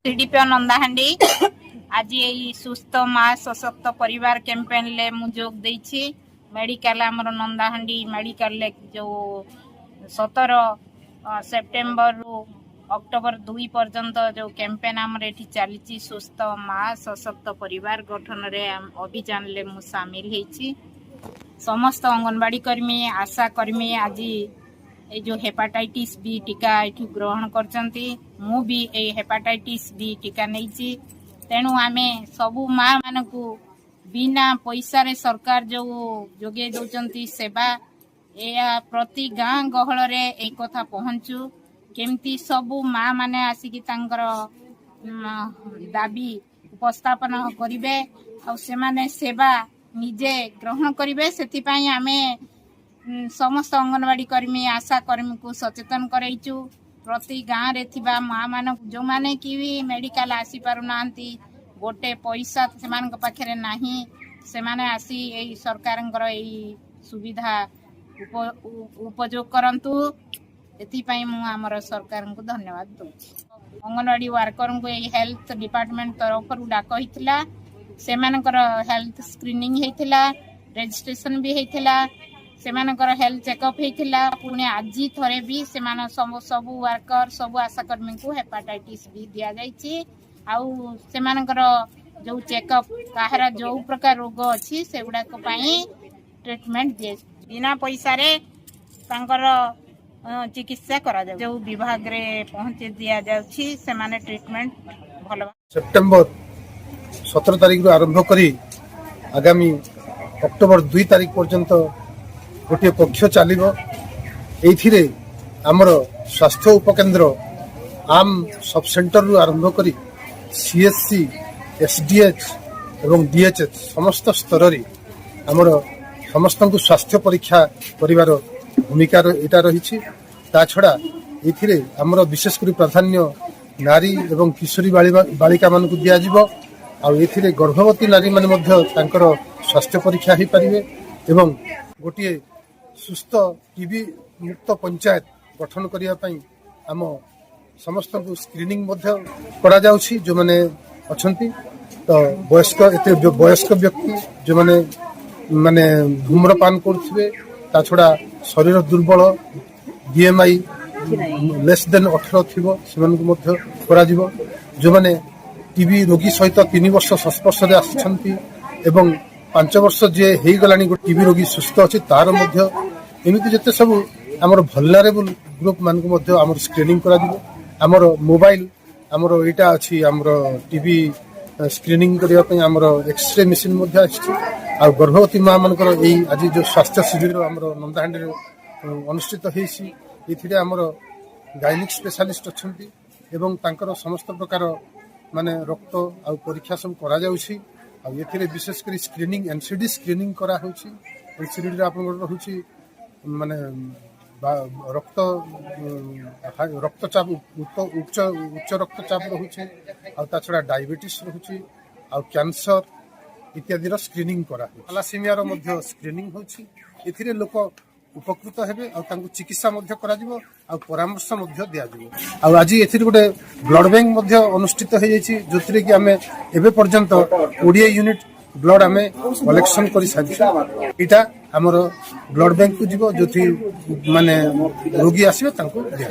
CDP नंदाहांडी आज यही सुस्थ माँ सशक्त परिवार कैंपेन ले मु जोग देछि। मेडिकल आमर नंदाहांडी मेडिकल ले जो 17 सेप्टेम्बर रु अक्टोबर 2 पर्यंत जो कैंपेन आमर एठी चली सुस्थ माँ सशक्त परिवार गठन रे अभियान ले मु शामिल हेछि। समस्त अंगनवाड़ी कर्मी आशा कर्मी आज ये जो हेपाटाइटिस बी टीका ये ग्रहण करचंती। मु भी ये हेपाटाइटिस बी टीका नहीं तेणु आमे सबू माँ मान को बिना पैसा रे सरकार जो जोगे दौरान सेवा या प्रति गाँ गहल रे एक कथा पहुँचू केमती सबू माँ माने आसिकी तांकर दाबी उपस्थापन करिवे और से माने सेवा निजे ग्रहण करिवे। सेतिपाई आमे समस्त अंगनवाड़ी कर्मी आशा कर्मी को सचेतन करैचु। प्रति गाँव रे थिबा माँ मान जो माने कि भी मेडिकल आसी पारु नांती गोटे पैसा सेमानक पाखरे नाही से माने आसी एई सरकारंकर एई सुविधा उपयोग करंतु। एतिपाई मु हमर सरकार को धन्यवाद दउछि। अंगनवाड़ी वर्कर को एई हेल्थ डिपार्टमेंट तरफ डाक होइतिला सेमानकर हेल्थ स्क्रीनिंग हेइतिला रजिस्ट्रेशन भी हेइतिला सेमानकर हेल्थ चेकअप हेइतिला। पुणे आज थरे भी सेमान सब वर्कर सब आशाकर्मी को हेपाटाइटिस बी दिया जाइछि आउ सेमानकर जो चेकअप काहरा जो प्रकार रोग अछि सेगुडा को पाई ट्रीटमेंट दिए बिना पैसा रे तांकर चिकित्सा करा जाय। जो विभाग रे पहुंचे दिया जाउछि सेमाने ट्रीटमेंट भलो। सेप्टेम्बर 17 तारिख आरंभ करी आगामी अक्टोबर 2 तारिख पर्यंत गोटे पक्ष चलिबो। एथिरे हमर स्वास्थ्य उपकेंद्र आम सब सेंटर रु आरंभ करी सीएससी एसडीएच एवं डीएचएच समस्त स्तर रे हमर समस्त को स्वास्थ्य परीक्षा करिवार भूमिका एटा रही। ता छड़ा एथिरे हमर विशेष करी प्राधान्य नारी एवं किशोरी बालिका मान को दिया जिवो आ एथिरे गर्भवती नारी मान मध्य तांकर स्वास्थ्य परीक्षा ही पारिबे एवं गोटे सुस्थ टीबी मुक्त पंचायत गठन करिया पई आम समस्त को स्क्रीनिंग मध्य करा जाउछि। जो माने अछंती तो वयस्क व्यक्ति जो माने धूम्रपान करथिबे ता छड़ा शरीर दुर्बल बीएमआई लेस देन 18 थिबो सेमान को मध्य करा जिवो। जो माने टीबी रोगी सहित 3 वर्ष संस्पर्श रे आछंती एवं 5 वर्ष जे हेई गलानी टीबी रोगी सुस्थ अछि तार मध्य एमिति जते सब हमर भल्नरेबल ग्रुप मान को मध्य हमर स्क्रीनिंग करा दिबो। हमर मोबाइल हमर एटा अछि हमर टीबी स्क्रीनिंग करिया पई हमर एक्सरे मशीन मध्य अछि आ गर्भवती मां मानकर एई आज जो स्वास्थ्य शिविर हमर नंदाहांडी रे अनुष्ठित हेछि। एथिरे हमर गायनिक स्पेशलिस्ट अछंती एवं तांकर समस्त प्रकार माने रक्त आ परीक्षा सब करा जाउछि आ एथिरे विशेष करी स्क्रीनिंग एनसीडी स्क्रीनिंग करा होछि। एनसीडी रे आपन रहुछि माने रक्तचाप उच्च रक्तचाप रहुछि आ ता छडा डायबिटीज रहुछि आ कैंसर इत्यादि रो स्क्रीनिंग करा होछि। थैलासेमिया रो मध्य स्क्रीनिंग होछि। एथिरे लोक उपकृत हेबे आ तांको चिकित्सा मध्य करा जिवो आ परामर्श मध्य दिया जिवो। आ आज एथिरे गोटे ब्लड बैंक मध्य अनुष्ठित हे जायछि जोथिरे कि हमें एबे पर्यंत 20 यूनिट ब्लड आमे कलेक्शन करि साथि। इटा हमर ब्लड बैंक को जिवो जोथि माने रोगी आसीबे तांको दिया।